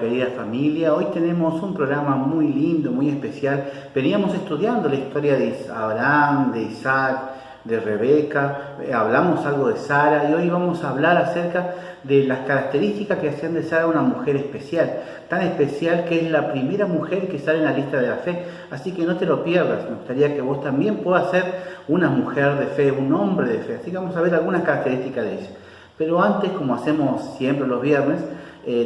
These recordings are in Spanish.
querida familia. Hoy tenemos un programa muy lindo, muy especial. Veníamos estudiando la historia de Abraham, de Isaac, de Rebeca, hablamos algo de Sara y hoy vamos a hablar acerca de las características que hacían de Sara una mujer especial, tan especial que es la primera mujer que sale en la lista de la fe, así que no te lo pierdas. Me gustaría que vos también puedas ser una mujer de fe, un hombre de fe, así que vamos a ver algunas características de ella. Pero antes, como hacemos siempre los viernes,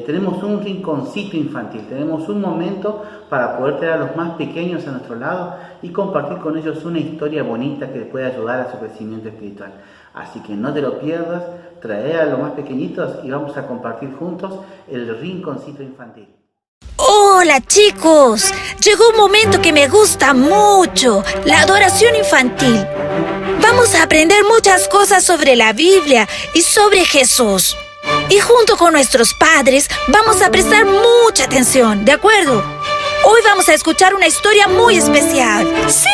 tenemos un rinconcito infantil, tenemos un momento para poder tener a los más pequeños a nuestro lado y compartir con ellos una historia bonita que les puede ayudar a su crecimiento espiritual. Así que no te lo pierdas, trae a los más pequeñitos y vamos a compartir juntos el rinconcito infantil. Hola chicos, llegó un momento que me gusta mucho, la adoración infantil. Vamos a aprender muchas cosas sobre la Biblia y sobre Jesús. Y junto con nuestros padres vamos a prestar mucha atención, ¿de acuerdo? Hoy vamos a escuchar una historia muy especial. ¡Sí!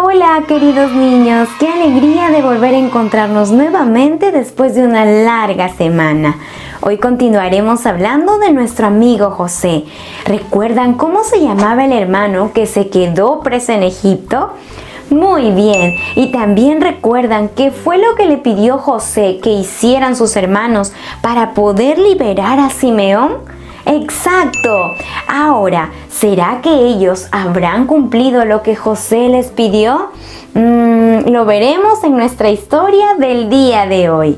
Hola queridos niños, qué alegría de volver a encontrarnos nuevamente después de una larga semana. Hoy continuaremos hablando de nuestro amigo José. ¿Recuerdan cómo se llamaba el hermano que se quedó preso en Egipto? Muy bien, y también recuerdan qué fue lo que le pidió José que hicieran sus hermanos para poder liberar a Simeón. ¡Exacto! Ahora, ¿será que ellos habrán cumplido lo que José les pidió? Lo veremos en nuestra historia del día de hoy.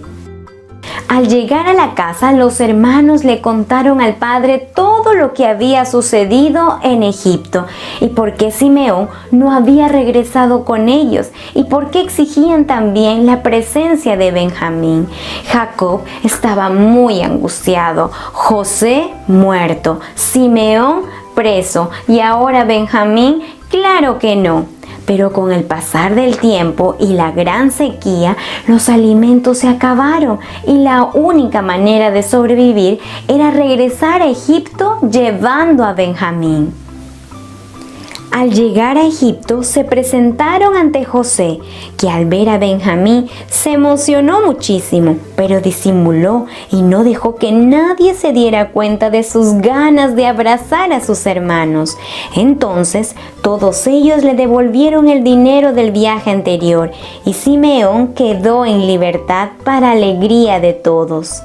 Al llegar a la casa, los hermanos le contaron al padre todo lo que había sucedido en Egipto y por qué Simeón no había regresado con ellos y por qué exigían también la presencia de Benjamín. Jacob estaba muy angustiado, José muerto, Simeón preso y ahora Benjamín, claro que no. Pero con el pasar del tiempo y la gran sequía, los alimentos se acabaron y la única manera de sobrevivir era regresar a Egipto llevando a Benjamín. Al llegar a Egipto se presentaron ante José, que al ver a Benjamín se emocionó muchísimo, pero disimuló y no dejó que nadie se diera cuenta de sus ganas de abrazar a sus hermanos. Entonces todos ellos le devolvieron el dinero del viaje anterior y Simeón quedó en libertad para alegría de todos.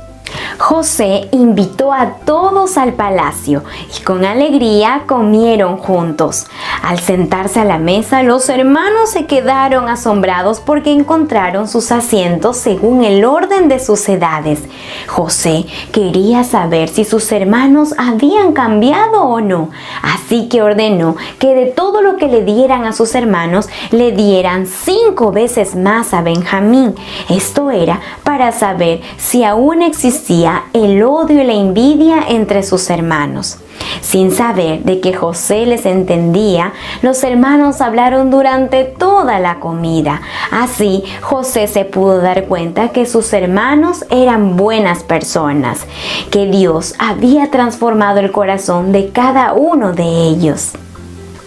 José invitó a todos al palacio y con alegría comieron juntos. Al sentarse a la mesa, los hermanos se quedaron asombrados porque encontraron sus asientos según el orden de sus edades. José quería saber si sus hermanos habían cambiado o no, así que ordenó que de todo lo que le dieran a sus hermanos, le dieran 5 veces más a Benjamín. Esto era para saber si aún existía el odio y la envidia entre sus hermanos. Sin saber de que José les entendía, los hermanos hablaron durante toda la comida. Así, José se pudo dar cuenta que sus hermanos eran buenas personas, que Dios había transformado el corazón de cada uno de ellos.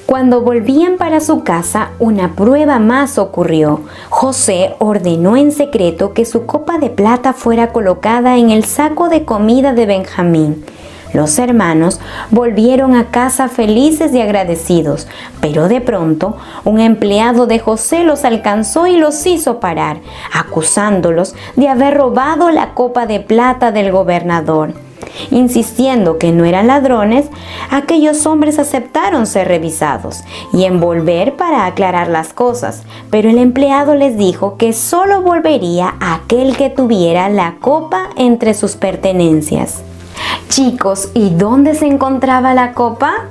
Cuando volvían para su casa, una prueba más ocurrió. José ordenó en secreto que su copa de plata fuera colocada en el saco de comida de Benjamín. Los hermanos volvieron a casa felices y agradecidos, pero de pronto un empleado de José los alcanzó y los hizo parar, acusándolos de haber robado la copa de plata del gobernador. Insistiendo que no eran ladrones, aquellos hombres aceptaron ser revisados y en volver para aclarar las cosas, pero el empleado les dijo que solo volvería aquel que tuviera la copa entre sus pertenencias. Chicos, ¿y dónde se encontraba la copa?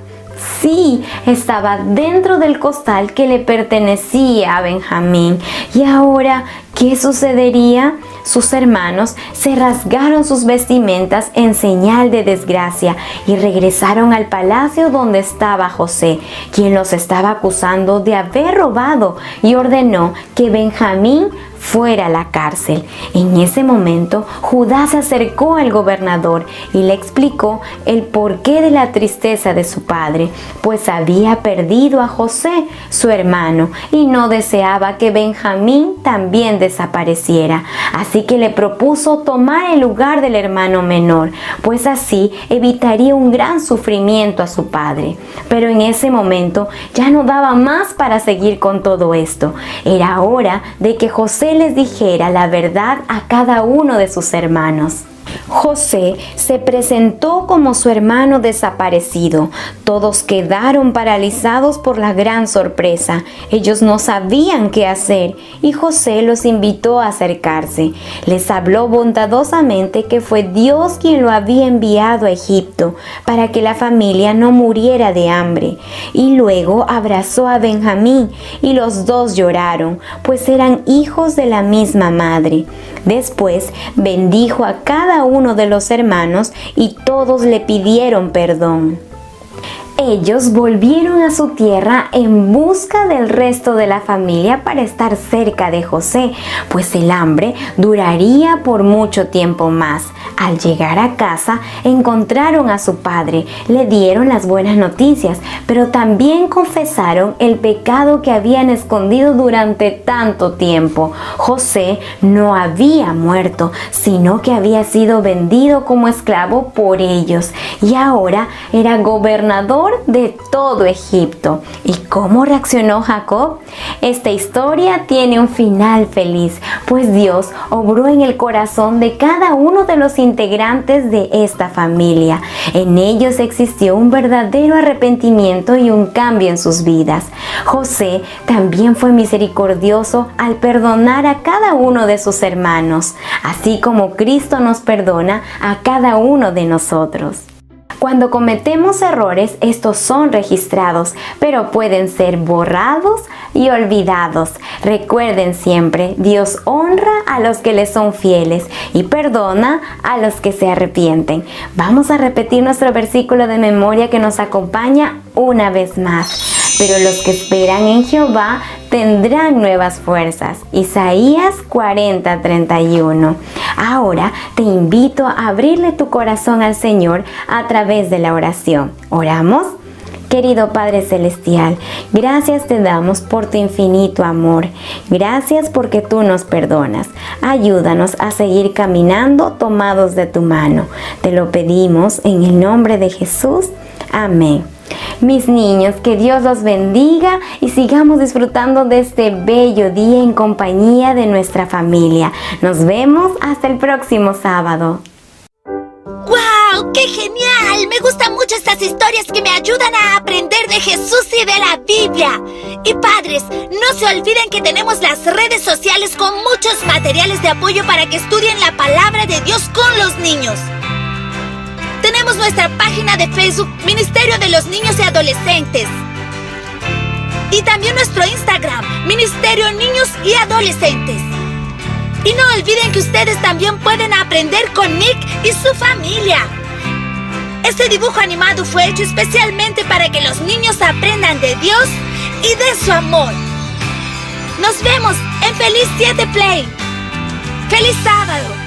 Sí, estaba dentro del costal que le pertenecía a Benjamín. ¿Y ahora qué sucedería? sus hermanos se rasgaron sus vestimentas en señal de desgracia y regresaron al palacio donde estaba José, quien los estaba acusando de haber robado, y ordenó que Benjamín fuera a la cárcel. En ese momento, Judá se acercó al gobernador y le explicó el porqué de la tristeza de su padre, pues había perdido a José, su hermano, y no deseaba que Benjamín también desapareciera. Así que le propuso tomar el lugar del hermano menor, pues así evitaría un gran sufrimiento a su padre. Pero en ese momento ya no daba más para seguir con todo esto. Era hora de que José les dijera la verdad a cada uno de sus hermanos. José se presentó como su hermano desaparecido. Todos quedaron paralizados por la gran sorpresa. Ellos no sabían qué hacer y José los invitó a acercarse. Les habló bondadosamente que fue Dios quien lo había enviado a Egipto para que la familia no muriera de hambre. Y luego abrazó a Benjamín y los dos lloraron, pues eran hijos de la misma madre. Después bendijo a cada uno de los hermanos y todos le pidieron perdón. Ellos volvieron a su tierra en busca del resto de la familia para estar cerca de José, pues el hambre duraría por mucho tiempo más. Al llegar a casa, encontraron a su padre, le dieron las buenas noticias, pero también confesaron el pecado que habían escondido durante tanto tiempo. José no había muerto, sino que había sido vendido como esclavo por ellos y ahora era gobernador de todo Egipto. ¿Y cómo reaccionó Jacob? Esta historia tiene un final feliz, pues Dios obró en el corazón de cada uno de los integrantes de esta familia. En ellos existió un verdadero arrepentimiento y un cambio en sus vidas. José también fue misericordioso al perdonar a cada uno de sus hermanos, así como Cristo nos perdona a cada uno de nosotros. Cuando cometemos errores, estos son registrados, pero pueden ser borrados y olvidados. Recuerden siempre, Dios honra a los que le son fieles y perdona a los que se arrepienten. Vamos a repetir nuestro versículo de memoria que nos acompaña una vez más. Pero los que esperan en Jehová tendrán nuevas fuerzas. Isaías 40:31. Ahora te invito a abrirle tu corazón al Señor a través de la oración. ¿Oramos? Querido Padre Celestial, gracias te damos por tu infinito amor. Gracias porque tú nos perdonas. Ayúdanos a seguir caminando tomados de tu mano. Te lo pedimos en el nombre de Jesús. Amén. Mis niños, que Dios los bendiga y sigamos disfrutando de este bello día en compañía de nuestra familia. Nos vemos hasta el próximo sábado. ¡Wow! ¡Qué genial! Me gustan mucho estas historias que me ayudan a aprender de Jesús y de la Biblia. Y padres, no se olviden que tenemos las redes sociales con muchos materiales de apoyo para que estudien la palabra de Dios con los niños. Tenemos nuestra página de Facebook, Ministerio de los Niños y Adolescentes. Y también nuestro Instagram, Ministerio Niños y Adolescentes. Y no olviden que ustedes también pueden aprender con Nick y su familia. Este dibujo animado fue hecho especialmente para que los niños aprendan de Dios y de su amor. Nos vemos en Feliz 7 Play. ¡Feliz sábado!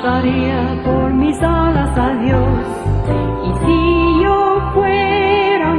Daría por mis alas a Dios. Y si yo fuera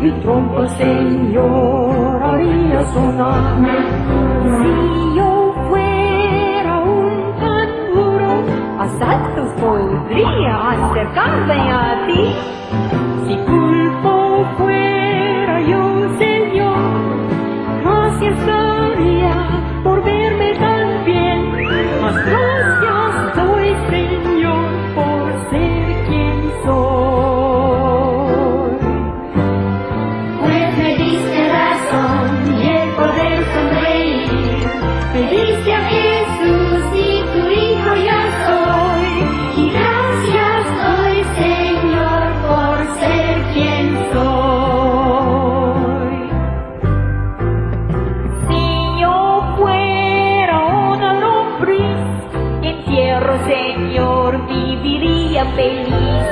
mi trompa, Señor, haría sonar. Si yo fuera un canguro, a saltos podría acercarme a ti. Si culpo fuera yo, Señor, gracias daría por verme tan bien. Mas gracias doy, Señor, por ser quien soy. Pues me diste razón y el poder sonreír. Me diste a Jesús y tu hijo ya soy. Y gracias doy, Señor, por ser quien soy. Si yo fuera una lombriz, en tierra, Señor, viviría feliz.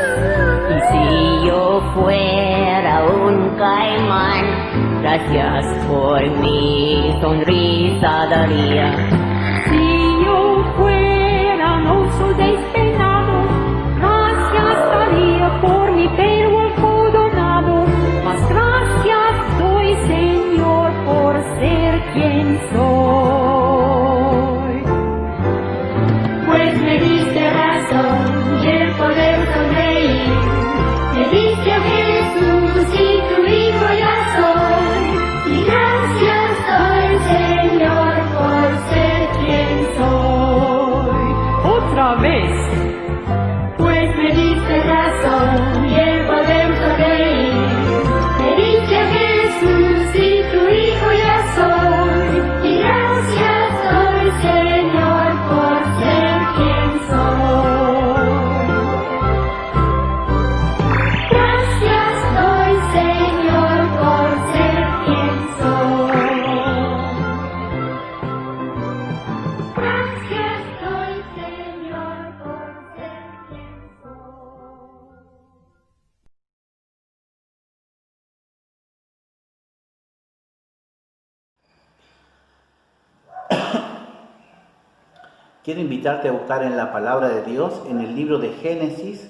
Y si yo fuera un caimán, gracias por mi sonrisa daría. Si yo fuera un oso despeinado, gracias daría por mi pelo algodonado. Mas gracias doy, Señor, por ser quien soy. Pues me diste razón y el poder sonreír. Me diste a Jesús y tu hijo ya soy. Y gracias doy, Señor, por ser quien soy. Otra vez. Pues me diste razón y el poder sonreír. Me diste a Jesús y tu hijo ya soy. Y gracias doy, Señor, por ser quien soy. Gracias doy, Señor, por ser quien soy. Gracias doy, Señor, por ser quien soy. Quiero invitarte a buscar en la palabra de Dios, en el libro de Génesis,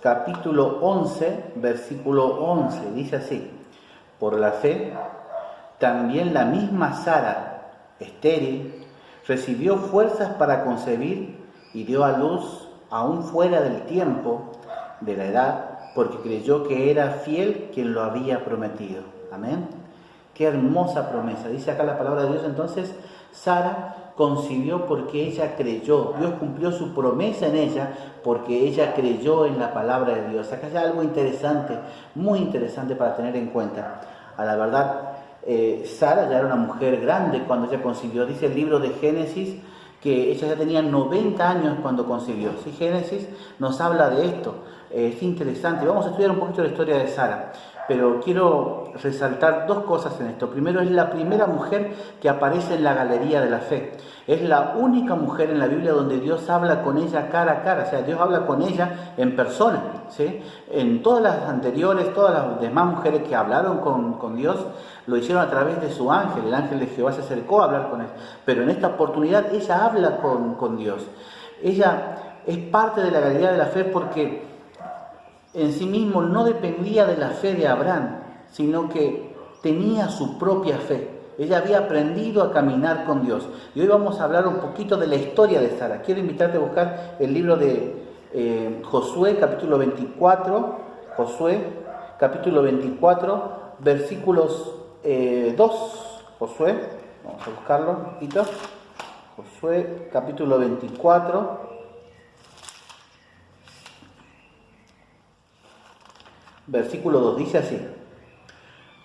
capítulo 11, versículo 11. Dice así: por la fe, también la misma Sara, estéril, recibió fuerzas para concebir y dio a luz aún fuera del tiempo de la edad, porque creyó que era fiel quien lo había prometido. Amén. Qué hermosa promesa. Dice acá la palabra de Dios. Entonces, Sara concibió porque ella creyó. Dios cumplió su promesa en ella porque ella creyó en la palabra de Dios. Acá hay algo interesante, muy interesante para tener en cuenta. A la verdad, Sara ya era una mujer grande cuando ella concibió. Dice el libro de Génesis que ella ya tenía 90 años cuando concibió. ¿Sí? Génesis nos habla de esto. Es interesante. Vamos a estudiar un poquito la historia de Sara. Pero quiero resaltar dos cosas en esto. Primero, es la primera mujer que aparece en la galería de la fe. Es la única mujer en la Biblia donde Dios habla con ella cara a cara. O sea, Dios habla con ella en persona. ¿Sí? En todas las anteriores, todas las demás mujeres que hablaron con Dios, lo hicieron a través de su ángel. El ángel de Jehová se acercó a hablar con él. Pero en esta oportunidad ella habla con Dios. Ella es parte de la galería de la fe porque en sí mismo no dependía de la fe de Abraham, sino que tenía su propia fe. Ella había aprendido a caminar con Dios. Y hoy vamos a hablar un poquito de la historia de Sara. Quiero invitarte a buscar el libro de Josué, capítulo 24. Josué, capítulo 24, versículos 2. Josué, vamos a buscarlo un poquito. Josué, capítulo 24. Versículo 2 dice así: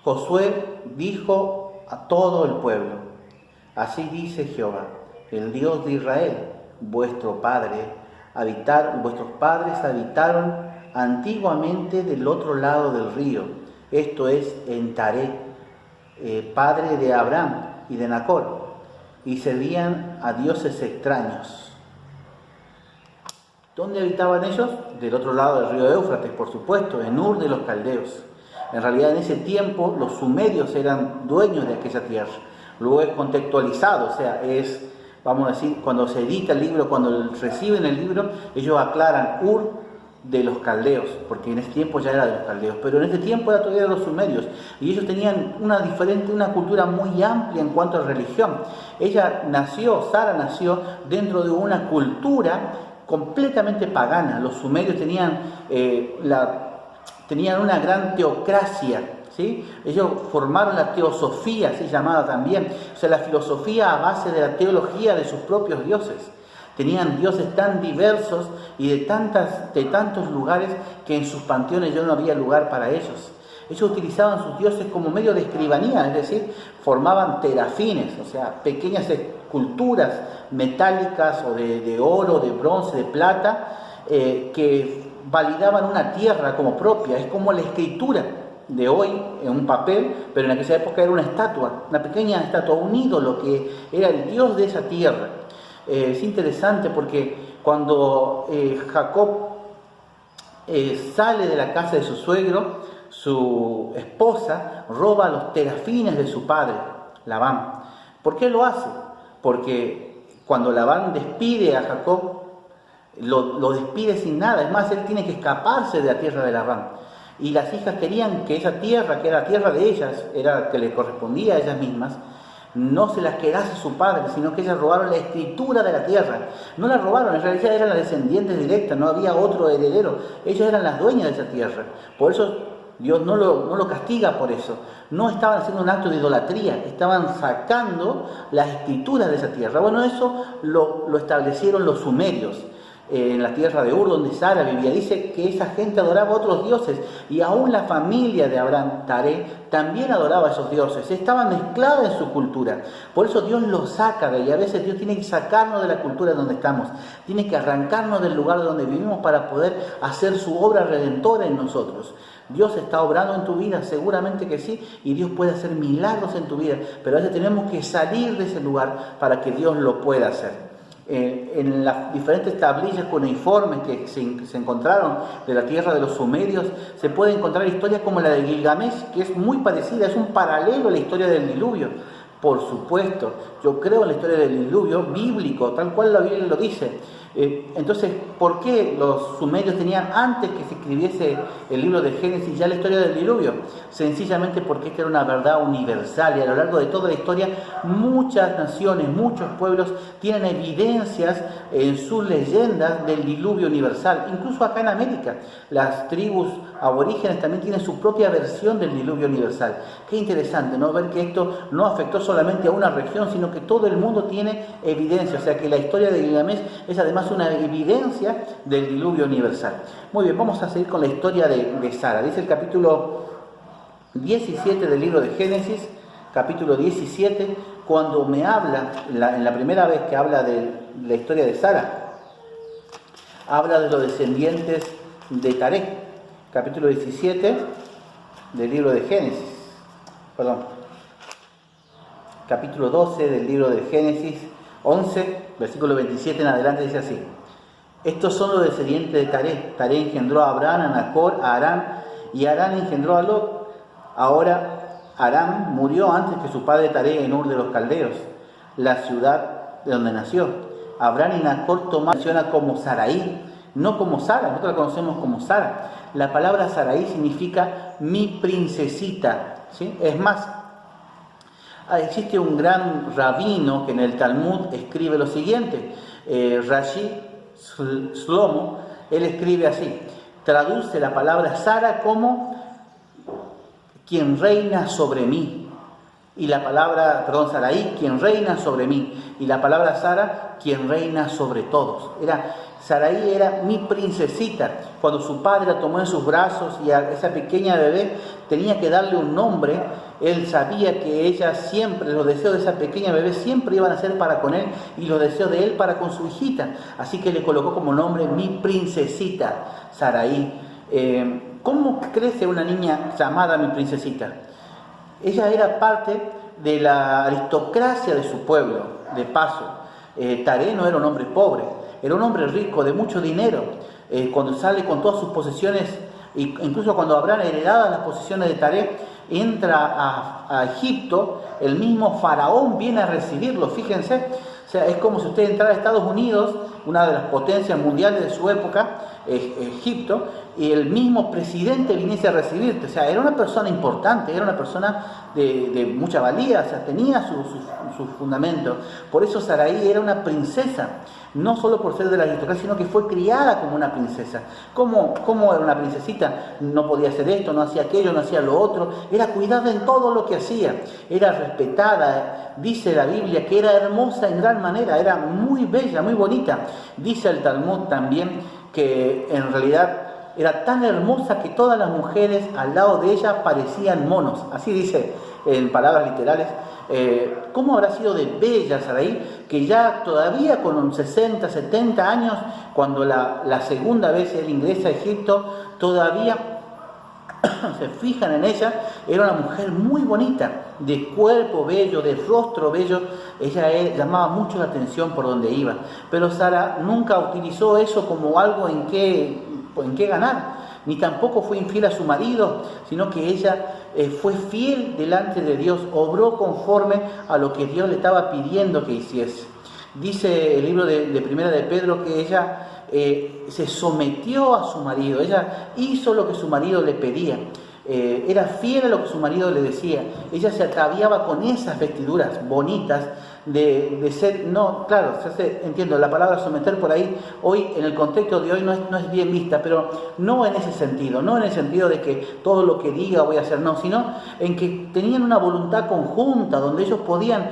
Josué dijo a todo el pueblo: así dice Jehová, el Dios de Israel, vuestros padres habitaron antiguamente del otro lado del río, esto es, en Taré, padre de Abraham y de Nacor, y servían a dioses extraños. ¿Dónde habitaban ellos? Del otro lado del río Éufrates, por supuesto, en Ur de los Caldeos. En realidad, en ese tiempo, los sumerios eran dueños de aquella tierra. Luego es contextualizado, o sea, vamos a decir, cuando se edita el libro, cuando reciben el libro, ellos aclaran Ur de los caldeos, porque en ese tiempo ya era de los caldeos, pero en ese tiempo era todavía de los sumerios, y ellos tenían una cultura muy amplia en cuanto a religión. Sara nació dentro de una cultura completamente pagana. Los sumerios tenían una gran teocracia, ¿sí? Ellos formaron la teosofía, así llamada también, o sea, la filosofía a base de la teología de sus propios dioses. Tenían dioses tan diversos y de tantos lugares que en sus panteones ya no había lugar para ellos. Ellos utilizaban sus dioses como medio de escribanía, es decir, formaban terafines, o sea, pequeñas esculturas metálicas o de oro, de bronce, de plata, que validaban una tierra como propia. Es como la escritura de hoy en un papel, pero en aquella época era una estatua, una pequeña estatua, un ídolo que era el dios de esa tierra. Es interesante porque cuando Jacob sale de la casa de su suegro, su esposa roba los terafines de su padre, Labán. ¿Por qué lo hace? Porque cuando Labán despide a Jacob, lo despide sin nada. Es más, él tiene que escaparse de la tierra de Labán. Y las hijas querían que esa tierra, que era la tierra de ellas, era que le correspondía a ellas mismas, no se las quedase su padre, sino que ellas robaron la escritura de la tierra. No la robaron, en realidad eran las descendientes directas, no había otro heredero. Ellas eran las dueñas de esa tierra. Por eso Dios no lo castiga por eso. No estaban haciendo un acto de idolatría, estaban sacando las escrituras de esa tierra. Bueno, eso lo establecieron los sumerios. En la tierra de Ur, donde Sara vivía, dice que esa gente adoraba a otros dioses, y aún la familia de Abraham, Taré, también adoraba a esos dioses. Estaban mezcladas en su cultura. Por eso Dios los saca de ahí. A veces Dios tiene que sacarnos de la cultura donde estamos, tiene que arrancarnos del lugar donde vivimos para poder hacer su obra redentora en nosotros. Dios está obrando en tu vida, seguramente que sí, y Dios puede hacer milagros en tu vida, pero a veces tenemos que salir de ese lugar para que Dios lo pueda hacer. En las diferentes tablillas cuneiformes que se encontraron de la tierra de los sumerios, se puede encontrar historias como la de Gilgamesh, que es muy parecida, es un paralelo a la historia del diluvio. Por supuesto, yo creo en la historia del diluvio bíblico, tal cual la Biblia lo dice. Entonces, ¿por qué los sumerios tenían, antes que se escribiese el libro de Génesis, ya la historia del diluvio? Sencillamente porque esta era una verdad universal, y a lo largo de toda la historia muchas naciones, muchos pueblos tienen evidencias en sus leyendas del diluvio universal. Incluso acá en América, las tribus aborígenes también tienen su propia versión del diluvio universal. Qué interesante, ¿no? Ver que esto no afectó solamente a una región, sino que todo el mundo tiene evidencia. O sea que la historia de Gilgamesh es además una evidencia del diluvio universal. Muy bien, vamos a seguir con la historia de Sara. Dice el capítulo 17 del libro de Génesis, capítulo 17, cuando me habla, en la primera vez que habla de la historia de Sara, habla de los descendientes de Taré. Capítulo 17 del libro de Génesis, capítulo 12 del libro de Génesis, 11, versículo 27 en adelante, dice así: estos son los descendientes de Taré. Taré engendró a Abraham, a Nacor, a Harán, y Harán engendró a Lot. Ahora Harán murió antes que su padre Taré en Ur de los Caldeos, la ciudad de donde nació. Abraham y Nacor tomaron como Sarai, no como Sara. Nosotros la conocemos como Sara. La palabra Sarai significa mi princesita, ¿sí? Es más, existe un gran rabino que en el Talmud escribe lo siguiente, Rashi Shlomo. Él escribe así, traduce la palabra Sara como quien reina sobre mí, y la palabra, Sarai, quien reina sobre mí, y la palabra Sara, quien reina sobre todos. Sarai era mi princesita. Cuando su padre la tomó en sus brazos y a esa pequeña bebé tenía que darle un nombre, él sabía que ella siempre, los deseos de esa pequeña bebé siempre iban a ser para con él, y los deseos de él para con su hijita. Así que le colocó como nombre mi princesita, Sarai. ¿Cómo crece una niña llamada mi princesita? Ella era parte de la aristocracia de su pueblo, de paso. Taré no era un hombre pobre, era un hombre rico, de mucho dinero. Cuando sale con todas sus posesiones, incluso cuando habrán heredado las posesiones de Taré, entra a Egipto, el mismo faraón viene a recibirlo, fíjense. O sea, es como si usted entrara a Estados Unidos, una de las potencias mundiales de su época, Egipto, y el mismo presidente viniese a recibirte. O sea, era una persona importante, era una persona de mucha valía, o sea, tenía su fundamento. Por eso Sarai era una princesa, no solo por ser de la aristocracia, sino que fue criada como una princesa. ¿Cómo era una princesita? No podía hacer esto, no hacía aquello, no hacía lo otro. Era cuidada en todo lo que hacía, era respetada. Dice la Biblia que era hermosa en gran manera, era muy bella, muy bonita. Dice el Talmud también que en realidad era tan hermosa que todas las mujeres al lado de ella parecían monos. Así dice en palabras literales. ¿Cómo habrá sido de bella Sarai? Que ya todavía con 60, 70 años, cuando la segunda vez él ingresa a Egipto, todavía se fijan en ella. Era una mujer muy bonita, de cuerpo bello, de rostro bello. Ella llamaba mucho la atención por donde iba. Pero Sara nunca utilizó eso como algo en qué ganar, ni tampoco fue infiel a su marido, sino que ella fue fiel delante de Dios, obró conforme a lo que Dios le estaba pidiendo que hiciese. Dice el libro de Primera de Pedro que ella se sometió a su marido, ella hizo lo que su marido le pedía. Era fiel a lo que su marido le decía. Ella se ataviaba con esas vestiduras bonitas de ser, no, claro, entiendo, la palabra someter por ahí, hoy, en el contexto de hoy no es bien vista, pero no en ese sentido, no en el sentido de que todo lo que diga voy a hacer, no, sino en que tenían una voluntad conjunta, donde ellos podían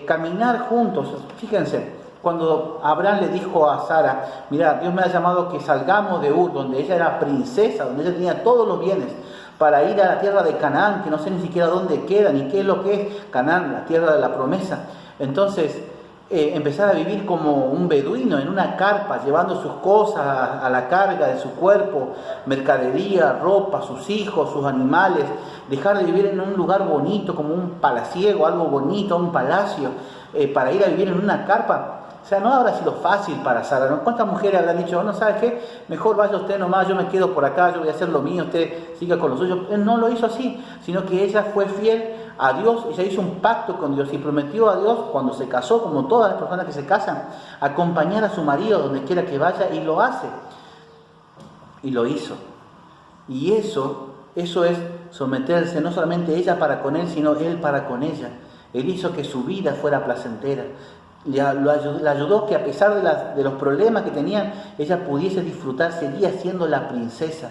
caminar juntos. Fíjense, cuando Abraham le dijo a Sara, mira, Dios me ha llamado que salgamos de Ur, donde ella era princesa, donde ella tenía todos los bienes, para ir a la tierra de Canaán, que no sé ni siquiera dónde queda, ni qué es lo que es Canaán, la tierra de la promesa. Entonces, empezar a vivir como un beduino en una carpa, llevando sus cosas a la carga de su cuerpo, mercadería, ropa, sus hijos, sus animales, dejar de vivir en un lugar bonito, como un palaciego, algo bonito, un palacio, para ir a vivir en una carpa. O sea, no habrá sido fácil para Sara, ¿no? ¿Cuántas mujeres habrán dicho, no, ¿sabes qué? Mejor vaya usted nomás, yo me quedo por acá, yo voy a hacer lo mío, usted siga con lo suyo? Él no lo hizo así, sino que ella fue fiel a Dios, ella hizo un pacto con Dios y prometió a Dios, cuando se casó, como todas las personas que se casan, acompañar a su marido donde quiera que vaya, y lo hace. Y lo hizo. Y eso es someterse, no solamente ella para con él, sino él para con ella. Él hizo que su vida fuera placentera. Le ayudó que a pesar de los problemas que tenían, ella pudiese disfrutar, seguía siendo la princesa.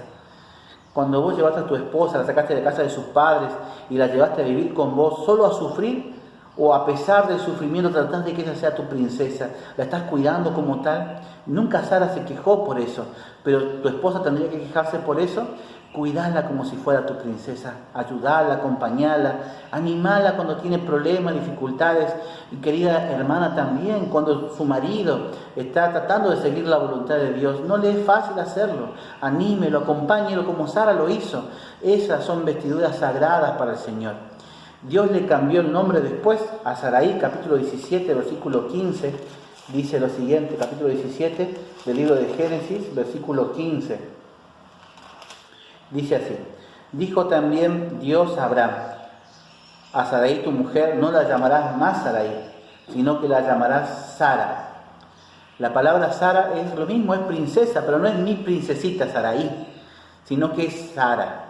Cuando vos llevaste a tu esposa, la sacaste de casa de sus padres y la llevaste a vivir con vos, solo a sufrir, o a pesar del sufrimiento tratás de que ella sea tu princesa, la estás cuidando como tal. Nunca Sara se quejó por eso, pero tu esposa tendría que quejarse por eso. Cuidarla como si fuera tu princesa, ayudarla, acompañarla, animarla cuando tiene problemas, dificultades. Y querida hermana también, cuando su marido está tratando de seguir la voluntad de Dios, no le es fácil hacerlo. Anímelo, acompáñelo como Sara lo hizo. Esas son vestiduras sagradas para el Señor. Dios le cambió el nombre después a Sarai, capítulo 17, versículo 15. Dice lo siguiente, capítulo 17 del libro de Génesis, versículo 15. Dice así: dijo también Dios a Abraham, a Sarai tu mujer no la llamarás más Sarai, sino que la llamarás Sara. La palabra Sara es lo mismo, es princesa, pero no es mi princesita Sarai, sino que es Sara.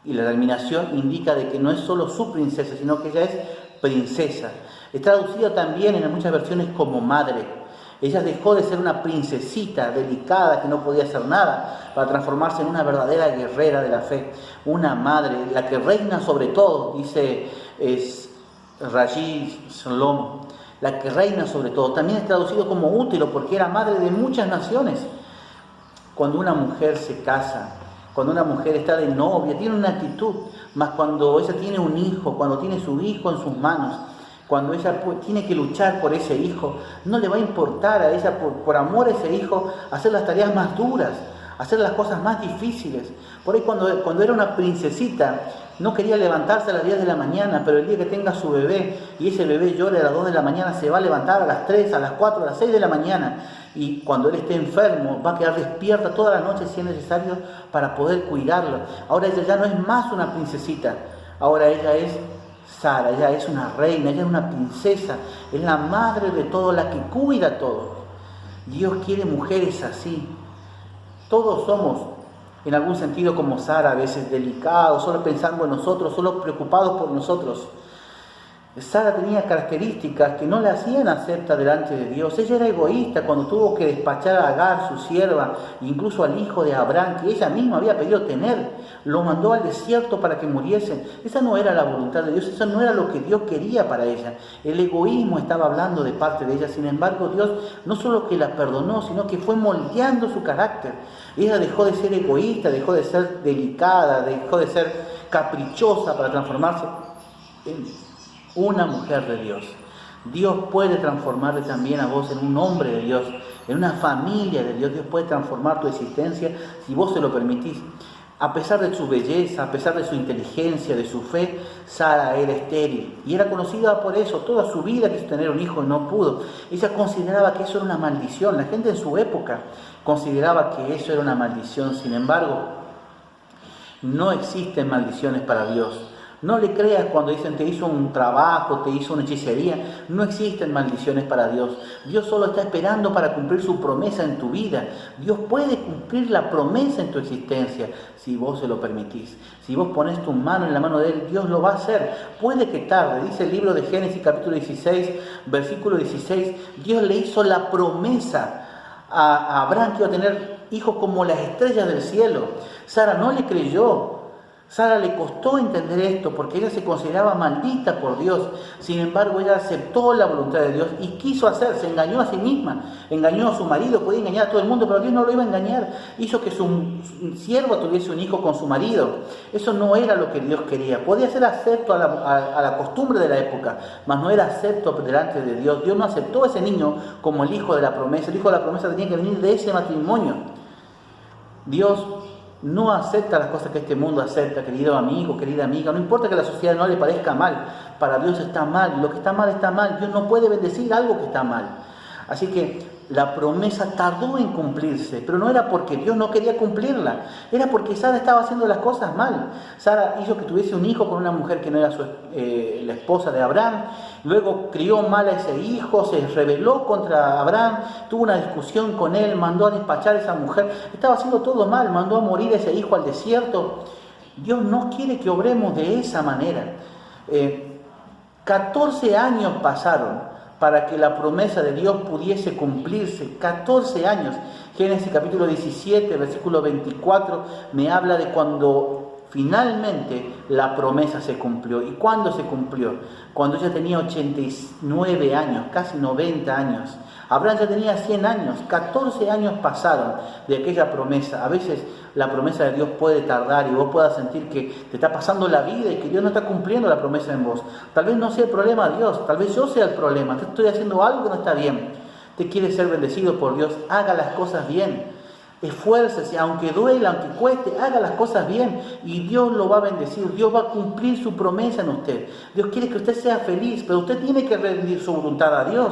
Y la terminación indica de que no es solo su princesa, sino que ella es princesa. Es traducida también en muchas versiones como madre. Ella dejó de ser una princesita delicada que no podía hacer nada para transformarse en una verdadera guerrera de la fe, una madre, la que reina sobre todo, dice Rashi Shalom, la que reina sobre todo. También es traducido como útero porque era madre de muchas naciones. Cuando una mujer se casa, cuando una mujer está de novia, tiene una actitud, más cuando ella tiene un hijo, cuando tiene su hijo en sus manos, cuando ella tiene que luchar por ese hijo, no le va a importar a ella, por amor a ese hijo, hacer las tareas más duras, hacer las cosas más difíciles. Por ahí cuando era una princesita, no quería levantarse a las 10 de la mañana, pero el día que tenga su bebé, y ese bebé llore a las 2 de la mañana, se va a levantar a las 3, a las 4, a las 6 de la mañana. Y cuando él esté enfermo, va a quedar despierta toda la noche si es necesario para poder cuidarlo. Ahora ella ya no es más una princesita, ahora ella es Sara, ella es una reina, ella es una princesa, es la madre de todo, la que cuida todo. Dios quiere mujeres así, Todos somos, en algún sentido, como Sara, a veces delicados, solo pensando en nosotros, solo preocupados por nosotros. Sara tenía características que no la hacían acepta delante de Dios. Ella era egoísta cuando tuvo que despachar a Agar, su sierva, incluso al hijo de Abraham, que ella misma había pedido tener. Lo mandó al desierto para que muriesen. Esa no era la voluntad de Dios, eso no era lo que Dios quería para ella. El egoísmo estaba hablando de parte de ella. Sin embargo, Dios no solo que la perdonó, sino que fue moldeando su carácter. Ella dejó de ser egoísta, dejó de ser delicada, dejó de ser caprichosa para transformarse en una mujer de Dios. Dios puede transformarte también a vos en un hombre de Dios, en una familia de Dios. Dios puede transformar tu existencia si vos se lo permitís. A pesar de su belleza, a pesar de su inteligencia, de su fe, Sara era estéril y era conocida por eso. Toda su vida quiso tener un hijo y no pudo. Ella consideraba que eso era una maldición. La gente en su época consideraba que eso era una maldición. Sin embargo, no existen maldiciones para Dios. No le creas cuando dicen te hizo un trabajo, te hizo una hechicería. No existen maldiciones para Dios. Dios solo está esperando para cumplir su promesa en tu vida. Dios puede cumplir la promesa en tu existencia si vos se lo permitís. Si vos pones tu mano en la mano de Él, Dios lo va a hacer. Puede que tarde. Dice el libro de Génesis capítulo 16, versículo 16. Dios le hizo la promesa a Abraham que iba a tener hijos como las estrellas del cielo. Sara no le creyó. Sara le costó entender esto porque ella se consideraba maldita por Dios. Sin embargo, ella aceptó la voluntad de Dios y quiso hacer, se engañó a sí misma, engañó a su marido, podía engañar a todo el mundo, pero Dios no lo iba a engañar. Hizo que su sierva tuviese un hijo con su marido. Eso no era lo que Dios quería. Podía ser acepto a la costumbre de la época, mas no era acepto delante de Dios. Dios no aceptó a ese niño como el hijo de la promesa. El hijo de la promesa tenía que venir de ese matrimonio. Dios no acepta las cosas que este mundo acepta, querido amigo, querida amiga. No importa que a la sociedad no le parezca mal, para Dios está mal. Lo que está mal está mal. Dios no puede bendecir algo que está mal. Así que la promesa tardó en cumplirse, pero no era porque Dios no quería cumplirla, era porque Sara estaba haciendo las cosas mal. Sara hizo que tuviese un hijo con una mujer que no era la esposa de Abraham, luego crió mal a ese hijo, se rebeló contra Abraham, tuvo una discusión con él, mandó a despachar a esa mujer, estaba haciendo todo mal, mandó a morir a ese hijo al desierto. Dios no quiere que obremos de esa manera. 14 años pasaron para que la promesa de Dios pudiese cumplirse. 14 años. Génesis capítulo 17, versículo 24, me habla de cuando finalmente la promesa se cumplió. ¿Y cuándo se cumplió? Cuando ella tenía 89 años, casi 90 años. Abraham ya tenía 100 años. 14 años pasaron de aquella promesa. A veces la promesa de Dios puede tardar y vos puedas sentir que te está pasando la vida y que Dios no está cumpliendo la promesa en vos. Tal vez no sea el problema Dios, tal vez yo sea el problema. Te estoy haciendo algo que no está bien. Te quieres ser bendecido por Dios. Haga las cosas bien. Esfuércese, aunque duela, aunque cueste, haga las cosas bien y Dios lo va a bendecir. Dios va a cumplir su promesa en usted. Dios quiere que usted sea feliz, pero usted tiene que rendir su voluntad a Dios.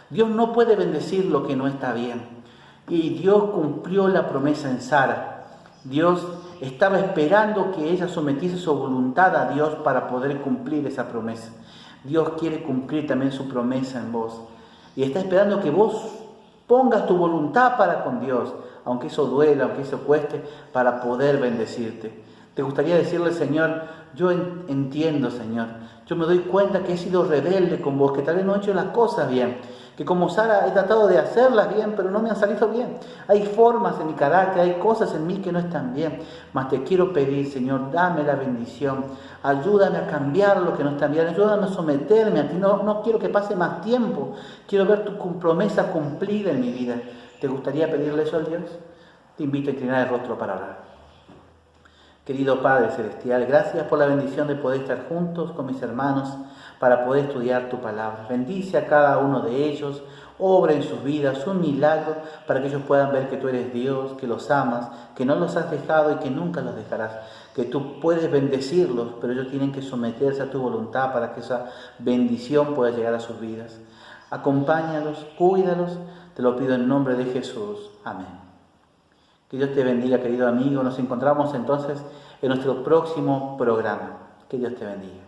Dios no puede bendecir lo que no está bien. Y Dios cumplió la promesa en Sara. Dios estaba esperando que ella sometiese su voluntad a Dios para poder cumplir esa promesa. Dios quiere cumplir también su promesa en vos. Y está esperando que vos pongas tu voluntad para con Dios, aunque eso duela, aunque eso cueste, para poder bendecirte. ¿Te gustaría decirle, Señor, yo entiendo, Señor, yo me doy cuenta que he sido rebelde con vos, que tal vez no he hecho las cosas bien, que como Sara he tratado de hacerlas bien, pero no me han salido bien. Hay formas en mi carácter, hay cosas en mí que no están bien, mas te quiero pedir, Señor, dame la bendición, ayúdame a cambiar lo que no está bien, ayúdame a someterme a ti, no quiero que pase más tiempo, quiero ver tu promesa cumplida en mi vida. ¿Te gustaría pedirle eso a Dios? Te invito a inclinar el rostro para orar. Querido Padre Celestial, gracias por la bendición de poder estar juntos con mis hermanos para poder estudiar tu palabra. Bendice a cada uno de ellos, obra en sus vidas un milagro para que ellos puedan ver que tú eres Dios, que los amas, que no los has dejado y que nunca los dejarás. Que tú puedes bendecirlos, pero ellos tienen que someterse a tu voluntad para que esa bendición pueda llegar a sus vidas. Acompáñalos, cuídalos, te lo pido en nombre de Jesús. Amén. Que Dios te bendiga, querido amigo. Nos encontramos entonces en nuestro próximo programa. Que Dios te bendiga.